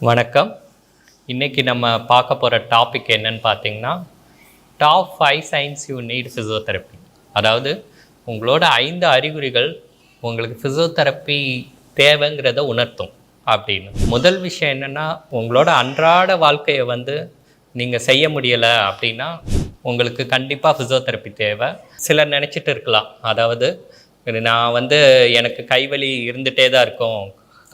வணக்கம். இன்றைக்கி நம்ம பார்க்க போகிற டாபிக் என்னன்னு பார்த்தீங்கன்னா, top 5 science you need physiotherapy. அதாவது உங்களோட 5 அறிகுறிகள் உங்களுக்கு ஃபிசியோதெரப்பி தேவைங்கிறத உணர்த்தும் அப்படின்னு. முதல் விஷயம் என்னென்னா, உங்களோட அன்றாட வாழ்க்கையை நீங்கள் செய்ய முடியலை அப்படின்னா உங்களுக்கு கண்டிப்பாக ஃபிசியோதெரப்பி தேவை. சிலர் நினச்சிட்டு இருக்கலாம், அதாவது நான் எனக்கு கைவலி இருந்துகிட்டே தான் இருக்கும்,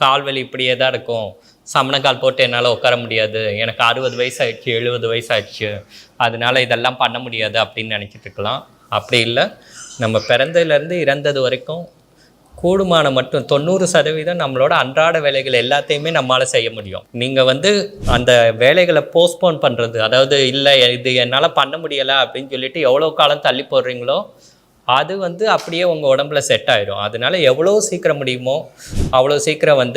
கால்வலி இப்படியே தான் இருக்கும், சமணக்கால் போட்டு என்னால் உட்கார முடியாது, எனக்கு 60 வயசு ஆயிடுச்சு, 70 வயசு ஆயிடுச்சு, அதனால இதெல்லாம் பண்ண முடியாது அப்படின்னு நினச்சிட்டு இருக்கலாம். அப்படி இல்லை, நம்ம பிறந்ததுலேருந்து இறந்தது வரைக்கும் கூடுமான மட்டும் 90% நம்மளோட அன்றாட வேலைகள் எல்லாத்தையுமே நம்மளால் செய்ய முடியும். நீங்கள் அந்த வேலைகளை போஸ்ட்போன் பண்ணுறது, அதாவது இல்லை இது என்னால் பண்ண முடியலை அப்படின்னு சொல்லிட்டு எவ்வளோ காலம் தள்ளி போடுறீங்களோ அது அப்படியே உங்கள் உடம்புல செட் ஆகிடும். அதனால எவ்வளோ சீக்கிரம் முடியுமோ அவ்வளோ சீக்கிரம்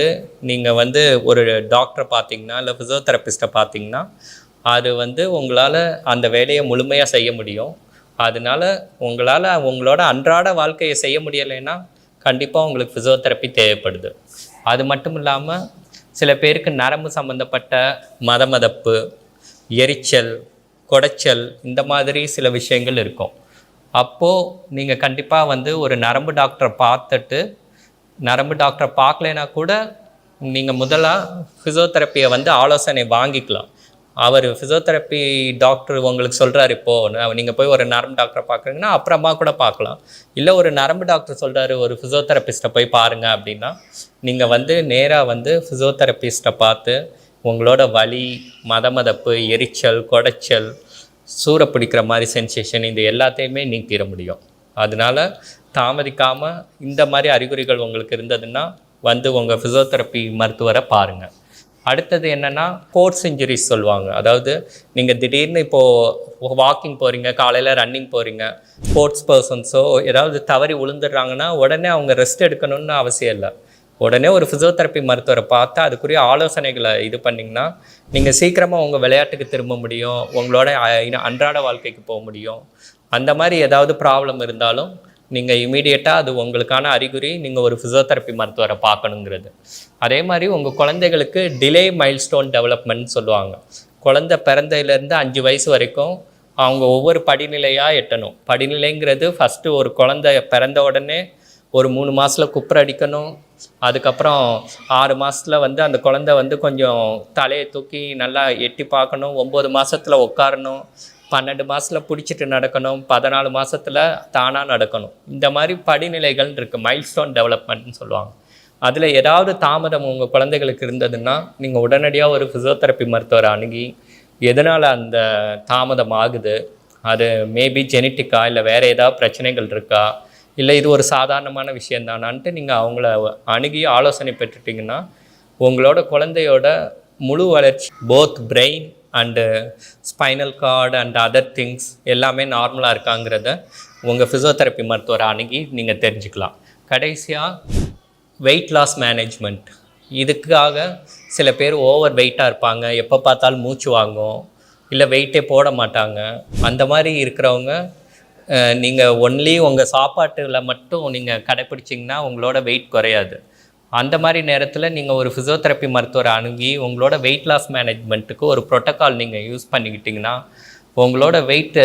நீங்கள் ஒரு டாக்டரை பார்த்தீங்கன்னா இல்லை ஃபிசியோதெரபிஸ்ட்டை பார்த்தீங்கன்னா அது உங்களால் அந்த வேலையை முழுமையாக செய்ய முடியும். அதனால் உங்களால் உங்களோட அன்றாட வாழ்க்கையை செய்ய முடியலைன்னா கண்டிப்பாக உங்களுக்கு ஃபிசியோதெரப்பி தேவைப்படுது. அது மட்டும் இல்லாமல் சில பேருக்கு நரம்பு சம்மந்தப்பட்ட மதமதப்பு, எரிச்சல், குடைச்சல் இந்த மாதிரி சில விஷயங்கள் இருக்கும். அப்போது நீங்கள் கண்டிப்பாக ஒரு நரம்பு டாக்டரை பார்த்துட்டு, நரம்பு டாக்டரை பார்க்கலைன்னா கூட நீங்கள் முதலாக ஃபிசியோதெரப்பியை ஆலோசனை வாங்கிக்கலாம். அவர் ஃபிசியோதெரப்பி டாக்டர் உங்களுக்கு சொல்கிறார், இப்போது நீங்கள் போய் ஒரு நரம்பு டாக்டரை பார்க்குறீங்கன்னா அப்புறமா கூட பார்க்கலாம். இல்லை ஒரு நரம்பு டாக்டர் சொல்கிறாரு ஒரு ஃபிசியோதெரபிஸ்ட்டை போய் பாருங்கள் அப்படின்னா நீங்கள் நேராக ஃபிசியோதெரபிஸ்ட்டை பார்த்து உங்களோட வலி, மதமதப்பு, எரிச்சல், குடைச்சல், சூற பிடிக்கிற மாதிரி சென்சேஷன் இது எல்லாத்தையுமே நீக்கிட முடியும். அதனால் தாமதிக்காமல் இந்த மாதிரி அறிகுறிகள் உங்களுக்கு இருந்ததுன்னா உங்கள் ஃபிசியோதெரப்பி மருத்துவரை பாருங்கள். அடுத்தது என்னென்னா, ஸ்போர்ட்ஸ் இன்ஜுரிஸ் சொல்லுவாங்க. அதாவது நீங்கள் திடீர்னு இப்போது வாக்கிங் போகிறீங்க, காலையில் ரன்னிங் போகிறீங்க, ஸ்போர்ட்ஸ் பர்சன்ஸோ ஏதாவது தவறி விழுந்துடுறாங்கன்னா உடனே அவங்க ரெஸ்ட் எடுக்கணும்னு அவசியம் இல்லை. உடனே ஒரு ஃபிசியோதெரப்பி மருத்துவரை பார்த்து அதுக்குரிய ஆலோசனைகளை இது பண்ணிங்கன்னா நீங்கள் சீக்கிரமாக உங்கள் விளையாட்டுக்கு திரும்ப முடியும், உங்களோட அன்றாட வாழ்க்கைக்கு போக முடியும். அந்த மாதிரி ஏதாவது ப்ராப்ளம் இருந்தாலும் நீங்கள் இமீடியட்டாக அது உங்களுக்கான அறிகுறி, நீங்கள் ஒரு ஃபிசியோதெரப்பி மருத்துவரை பார்க்கணுங்கிறது. அதே மாதிரி உங்கள் குழந்தைகளுக்கு டிலே மைல்ஸ்டோன் டெவலப்மெண்ட் சொல்லுவாங்க. குழந்தை பிறந்ததுலேருந்து 5 வயசு வரைக்கும் அவங்க ஒவ்வொரு படிநிலையாக எட்டணும். படிநிலைங்கிறது ஃபஸ்ட்டு ஒரு குழந்தை பிறந்த உடனே ஒரு 3 மாதத்தில் குப்புற அடிக்கணும். அதுக்கப்புறம் 6 மாதத்தில் அந்த குழந்தை கொஞ்சம் தலையை தூக்கி நல்லா எட்டி பார்க்கணும். 9 மாதத்தில் உட்காரணும். 12 மாதத்தில் பிடிச்சிட்டு நடக்கணும். 14 மாதத்தில் தானாக நடக்கணும். இந்த மாதிரி படிநிலைகள் இருக்குது, மைல்ஸ்டோன் டெவலப்மெண்ட்னு சொல்லுவாங்க. அதில் ஏதாவது தாமதம் உங்கள் குழந்தைகளுக்கு இருந்ததுன்னா நீங்கள் உடனடியாக ஒரு ஃபிசியோதெரப்பி மருத்துவரை அணுகி எதனால் அந்த தாமதம் ஆகுது, அது மேபி ஜெனட்டிக்கா இல்லை வேறு ஏதாவது பிரச்சனைகள் இருக்கா, இல்லை இது ஒரு சாதாரணமான விஷயந்தானான்ட்டு நீங்கள் அவங்கள அணுகி ஆலோசனை பெற்றுட்டிங்கன்னா உங்களோட குழந்தையோட முழு வளர்ச்சி, both brain and spinal cord and other things எல்லாமே நார்மலாக இருக்காங்கிறத உங்கள் ஃபிசியோதெரப்பி மருத்துவரை அணுகி நீங்கள் தெரிஞ்சுக்கலாம். கடைசியாக வெயிட் லாஸ் மேனேஜ்மெண்ட். இதுக்காக சில பேர் ஓவர் வெயிட்டாக இருப்பாங்க, எப்போ பார்த்தாலும் மூச்சு வாங்கும், இல்லை வெயிட்டே போட மாட்டாங்க. அந்த மாதிரி இருக்கிறவங்க நீங்கள் ஒன்லி உங்கள் சாப்பாட்டில் மட்டும் நீங்கள் கடைப்பிடிச்சிங்கன்னா உங்களோட வெயிட் குறையாது. அந்த மாதிரி நேரத்தில் நீங்கள் ஒரு ஃபிசியோதெரப்பி மருத்துவரை அணுகி உங்களோட வெயிட் லாஸ் மேனேஜ்மெண்ட்டுக்கு ஒரு ப்ரோட்டோக்கால் நீங்கள் யூஸ் பண்ணிக்கிட்டிங்கன்னா உங்களோட வெயிட்டு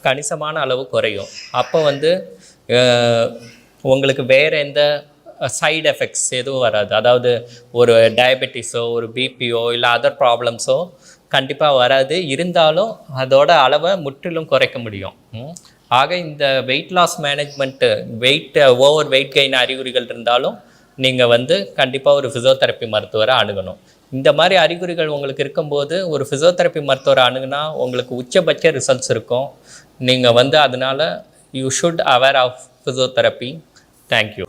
கணிசமான அளவு குறையும். அப்போ உங்களுக்கு வேறு எந்த சைடு எஃபெக்ட்ஸ் எதுவும் வராது. அதாவது ஒரு டயபெட்டிஸோ ஒரு பிபியோ இல்லை அதர் ப்ராப்ளம்ஸோ கண்டிப்பாக வராது. இருந்தாலும் அதோட அளவை முற்றிலும் குறைக்க முடியும். ஆக இந்த weight loss management, over weight gain அறிகுறிகள் இருந்தாலும் நீங்கள் கண்டிப்பாக ஒரு ஃபிசியோதெரப்பி மருத்துவரை அணுகணும். இந்த மாதிரி அறிகுறிகள் உங்களுக்கு இருக்கும்போது ஒரு ஃபிசியோதெரப்பி மருத்துவரை அணுகுனா உங்களுக்கு உச்சபட்ச ரிசல்ட்ஸ் இருக்கும். நீங்கள் அதனால் you should aware of physiotherapy. Thank you.